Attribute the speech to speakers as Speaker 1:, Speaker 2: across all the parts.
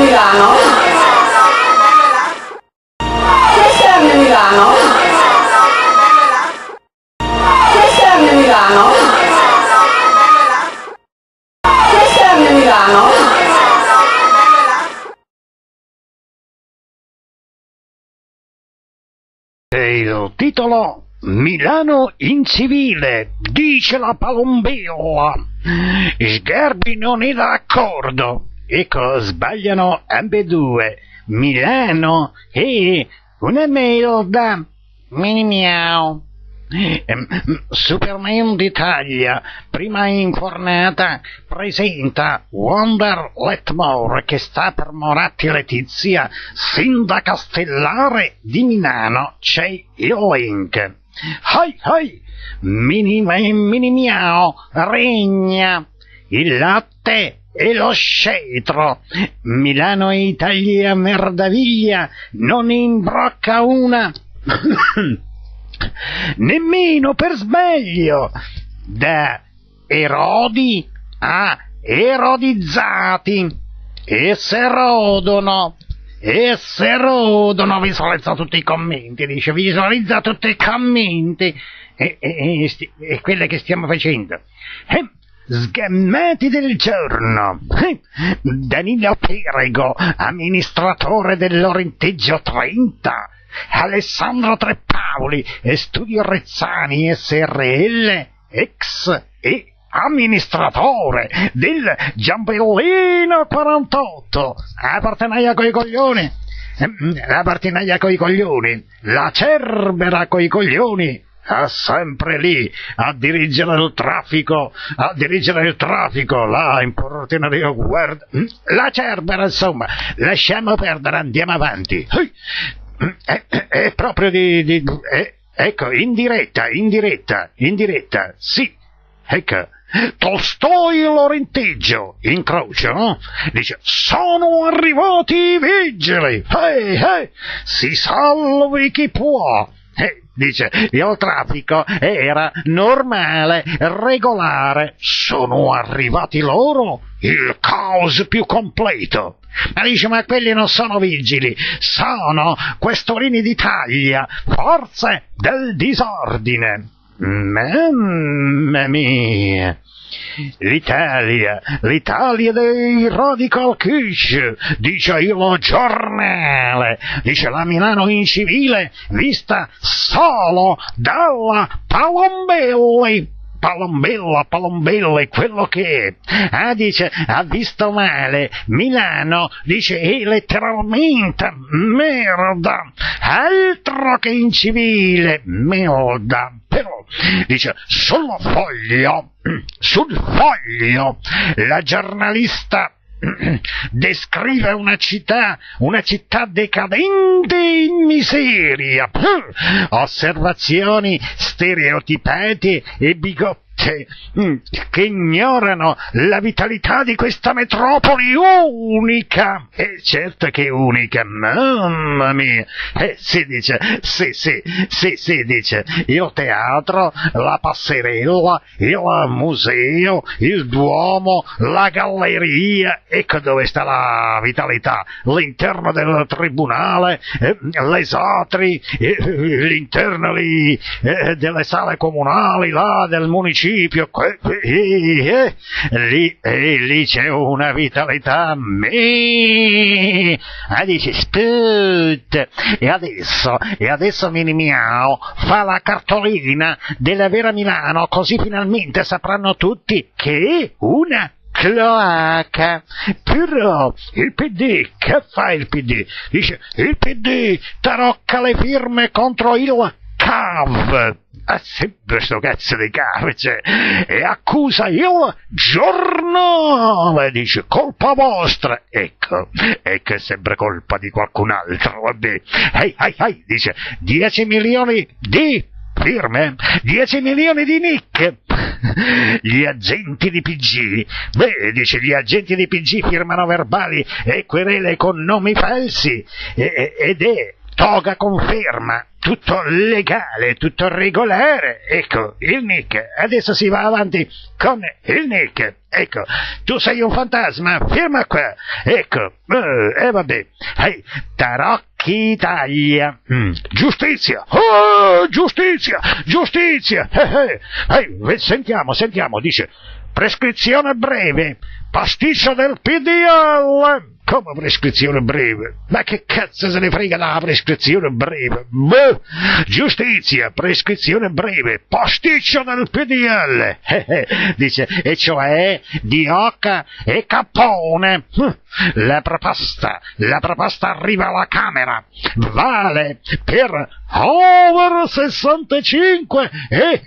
Speaker 1: Milano? Questa è la mia Milano? Questa è la mia Milano? Questa è la mia Milano?
Speaker 2: E il titolo Milano in civile, dice la Palombella. Sgarbi non è d'accordo. Ecco, sbagliano ambedue. Milano è una merda. Mini miau. Superman d'Italia, prima infornata, presenta Wonder Letmore che sta per Moratti Letizia, sindaca stellare di Milano. C'è il link. Mini miau, regna il latte e lo scettro. Milano e Italia merdaviglia, non imbrocca una nemmeno per sbaglio. Da erodi a erodizzati. E se rodono, visualizza tutti i commenti, dice, visualizza tutti i commenti, e quelle che stiamo facendo. Sgammati del giorno. Danilo Perego, amministratore dell'Orenteggio 30. Alessandro Trepaoli, Studio Rezzani SRL, ex e amministratore del Giambellino 48. La partenaglia coi coglioni, la Cerbera coi coglioni, sempre lì a dirigere il traffico, là in portineria, guarda, la Cerbera, insomma, lasciamo perdere, andiamo avanti. È proprio ecco, in diretta, sì, ecco, Tolstoi e Lorenteggio, incrocio, no? Dice, sono arrivati i vigili, si salvi chi può. Dice, il traffico era normale, regolare, sono arrivati loro, il caos più completo. Ma dice, ma quelli non sono vigili, sono questurini d'Italia, forze del disordine. Mamma mia! L'Italia dei Radical Kish, dice il giornale, dice la Milano in civile vista solo dalla Palombella è quello che è. Dice, ha visto male, Milano, dice, è letteralmente merda, altro che in civile, merda. Però, dice, sul foglio, la giornalista descrive una città decadente in miseria, osservazioni stereotipate e bigotte che ignorano la vitalità di questa metropoli unica. E certo che è unica, mamma mia. Si dice, dice, il teatro, la passerella, il museo, il Duomo, la galleria, ecco dove sta la vitalità, l'interno del tribunale, le esatri, l'interno delle sale comunali, là del municipio, lì c'è una vitalità, dice, sput, e adesso Mini Miau fa la cartolina della vera Milano, così finalmente sapranno tutti che è una cloaca. Però il PD, che fa il PD? Dice, il PD tarocca le firme contro il CAV, sempre sto cazzo di CAV, cioè, e accusa il giornale, dice, colpa vostra. Ecco, è sempre colpa di qualcun altro, vabbè. Dice, 10 milioni di firme, 10 milioni di nick. Gli agenti di PG, dice, gli agenti di PG firmano verbali e querele con nomi falsi, ed è toga conferma, tutto legale, tutto regolare. Ecco, il Nick, adesso si va avanti con il Nick. Ecco, tu sei un fantasma, firma qua. Ecco, vabbè. Tarocchi Italia. Giustizia. Oh, giustizia, giustizia. Sentiamo, dice, prescrizione breve, pasticcio del PDL. Come prescrizione breve? Ma che cazzo se ne frega la prescrizione breve? Beh, giustizia, prescrizione breve, pasticcio del PDL. Dice, e cioè di Oca e Capone. La proposta arriva alla Camera, vale per over 65 e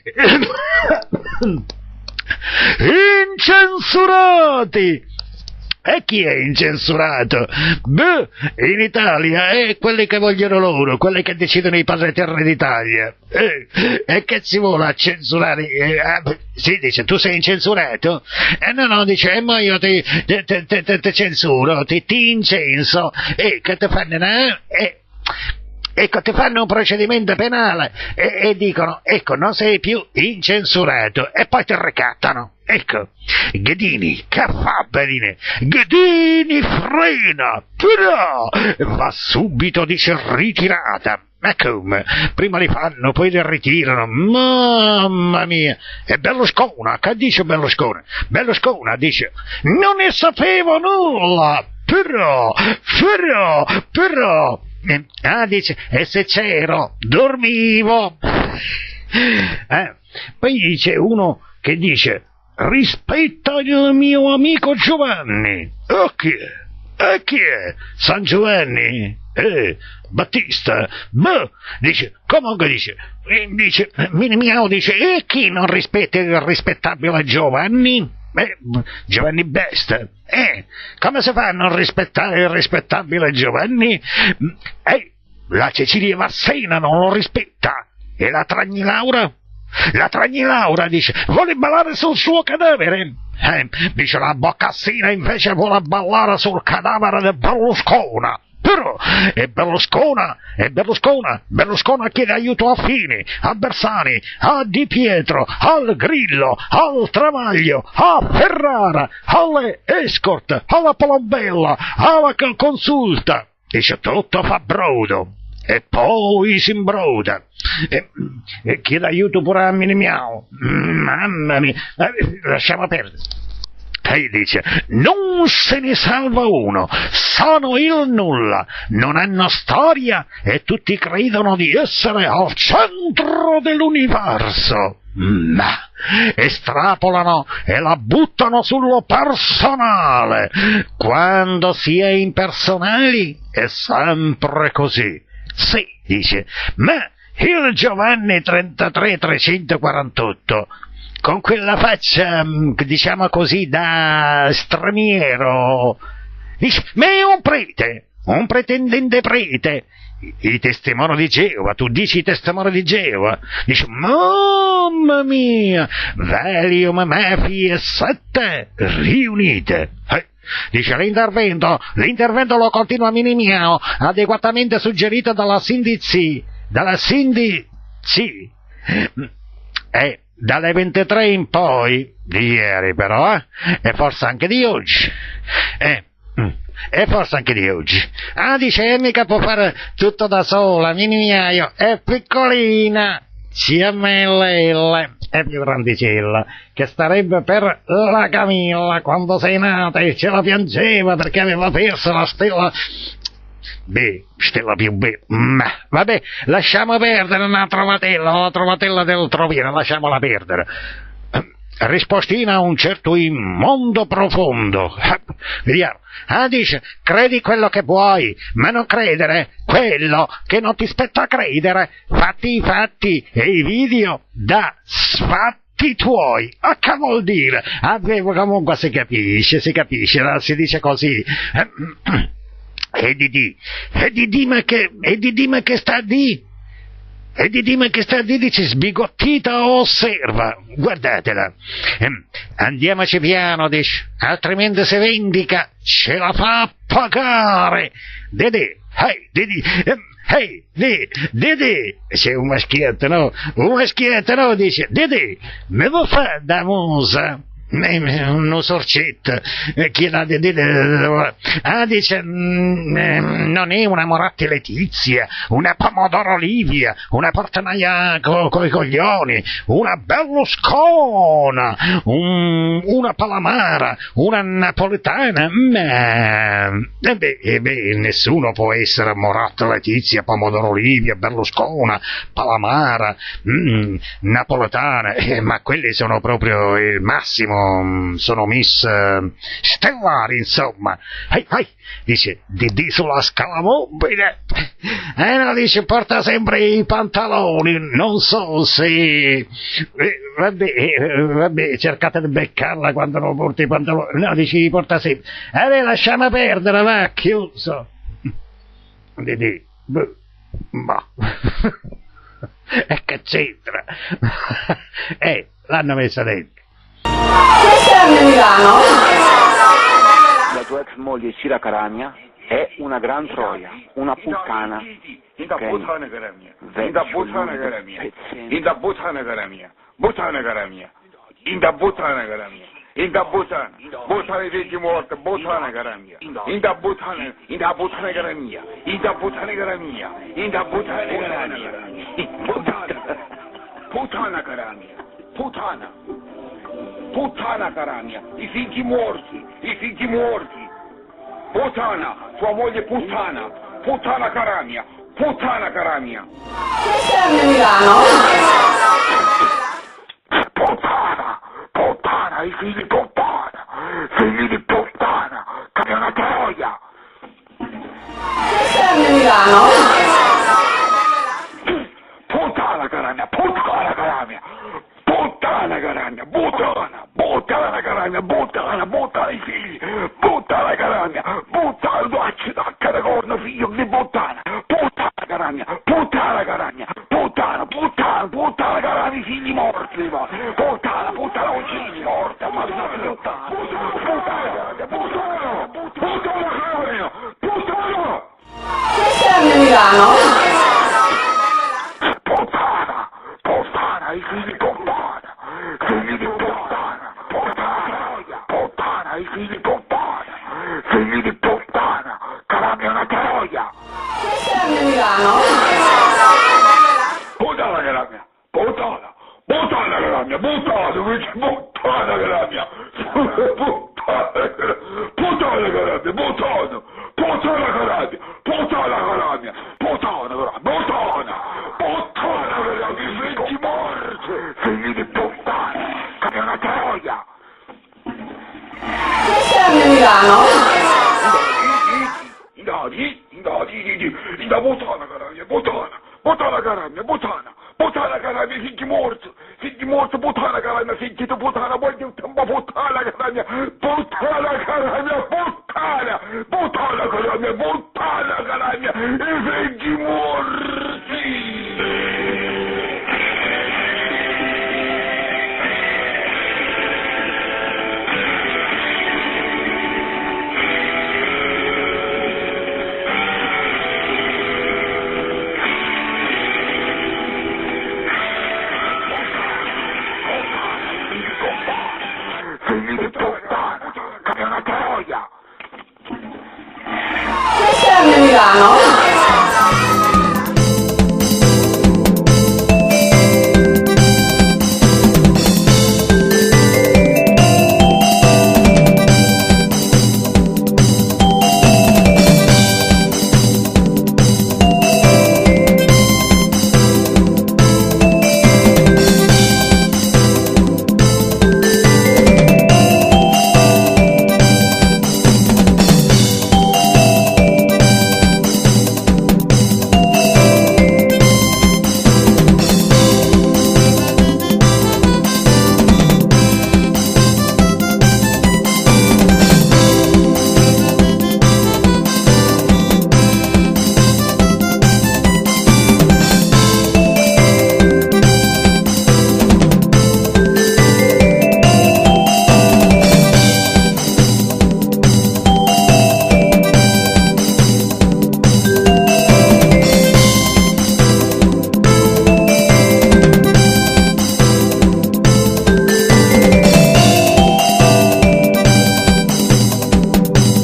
Speaker 2: incensurati. E chi è incensurato? Beh, in Italia è quelli che vogliono loro, quelli che decidono i padri terra d'Italia. E che ci vuole a censurare? Sì, dice, tu sei incensurato? No, dice, ma io ti censuro, ti incenso, e che ti fanno, ecco, ti fanno un procedimento penale e dicono, ecco, non sei più incensurato, e poi ti ricattano. Ecco, Ghedini, che fa Benine? Ghedini frena, però va subito, dice, ritirata. Ma come? Prima li fanno, poi li ritirano. Mamma mia! E Berlusconi, che dice Berlusconi? Berlusconi dice, non ne sapevo nulla, però... dice, e se c'ero, dormivo. Poi dice uno che dice, rispetta il mio amico Giovanni. Chi è? San Giovanni? Battista? Beh, dice, comunque dice, Minimiao dice, e chi non rispetta il rispettabile Giovanni? Giovanni Besta. Come si fa a non rispettare il rispettabile Giovanni? La Cecilia Massena non lo rispetta. E la Tragni Laura? La Tragni Laura dice, vuole ballare sul suo cadavere. Dice, la Boccassina invece vuole ballare sul cadavere di Berlusconi. Però Berlusconi chiede aiuto a Fini, a Bersani, a Di Pietro, al Grillo, al Travaglio, a Ferrara, alle Escort, alla Palombella, alla Consulta. Dice, tutto fa brodo. E poi si imbroda e chiede aiuto pure a Minimiao. Mamma mia, lasciamo perdere. E dice, non se ne salva uno, sono il nulla, non hanno storia e tutti credono di essere al centro dell'universo. Ma estrapolano e la buttano sullo personale. Quando si è impersonali è sempre così. Sì, dice, ma il Giovanni 33348, con quella faccia, diciamo così, da straniero, dice, ma è un pretendente prete. I testimoni di Geova, tu dici i testimoni di Geova, dice, mamma mia, Valium, mafie e sette riunite. Dice, l'intervento lo continua Minimiao, adeguatamente suggerito dalla Cindy C. Dalle 23 in poi, di ieri però, e forse anche di oggi. E forse anche di oggi. Dice, mica può fare tutto da sola, Minimiaio, è piccolina, CMLL, è più grandicella, che starebbe per la Camilla, quando sei nata e ce la piangeva perché aveva perso la stella... stella più ma vabbè, lasciamo perdere la trovatella del Trovino, lasciamola perdere. Rispostina a un certo immondo profondo. Vediamo. Dice, credi quello che vuoi, ma non credere quello che non ti spetta credere. Fatti i fatti e i video da sfatti tuoi. Che vuol dire? Comunque si capisce, si dice così. E di ma che sta di? E Didì che sta di dice sbigottita osserva, guardatela. Andiamoci piano, dice, altrimenti se vendica ce la fa pagare. Didì, Didì, Didì, c'è un maschietto, no? Un maschietto, no? Dice, Didì, me lo fa da musa? Un sorcetto che la dice non è una Moratti Letizia, una Pomodoro Livia, una Portanaia coi coglioni, una Berluscona, una Palamara, una napoletana, ma nessuno può essere Moratti Letizia, Pomodoro Livia, Berluscona, Palamara, napoletana, ma quelli sono proprio il massimo, sono miss stellari, insomma. Dice Didì sulla scala mobile, no, dice porta sempre i pantaloni, non so se vabbè, cercate di beccarla quando non porta i pantaloni, no, dice porta sempre, lasciamo perdere, va, chiuso. Didì, ma e che c'entra? L'hanno messa dentro.
Speaker 1: Che serve Milano?
Speaker 3: La tua ex moglie Cira Caramia è una gran troia, una puttana.
Speaker 4: Inda
Speaker 3: Ok?
Speaker 4: butana garamia.
Speaker 3: Vecchio
Speaker 4: Inda butana garamia.
Speaker 3: pezzente.
Speaker 4: Inda butana garamia. Butana garamia. Inda butana garamia. Inda butana. Butana vecchi morte. Butana garamia. Inda butana garamia. Inda butana garamia. Inda butana garamia. Putana garamia. Putana. Puttana Caramia, i figli morti, puttana, tua moglie puttana, puttana Caramia,
Speaker 1: Che serve Milano?
Speaker 3: Puttana, i figli di puttana, che è una troia.
Speaker 1: Che serve Milano?
Speaker 3: Puttana Caramia, puttana Caramia, buttala i figli, buttala Caramia, buttala, da corno figlio di puttana, puttana Caramia, i figli morti, puttana, uccidi morta, puttana,
Speaker 1: Che serve Milano?
Speaker 3: puttana, i figli di puttana, figli di puttana, Caramia è una troia.
Speaker 1: Che serve Milano?
Speaker 3: Puttana Caramia, puttana Caramia, puttana Caramia, figli morti, figli di puttana, che è una troia.
Speaker 1: Che serve Milano?
Speaker 3: Inda puttana Caramia, figli morti, puttana Caramia, figli di puttana, voglio tempo puttana Caramia, puttana Caramia, i figli morti. Figli di puttana, che è una troia.
Speaker 1: Che serve Milano?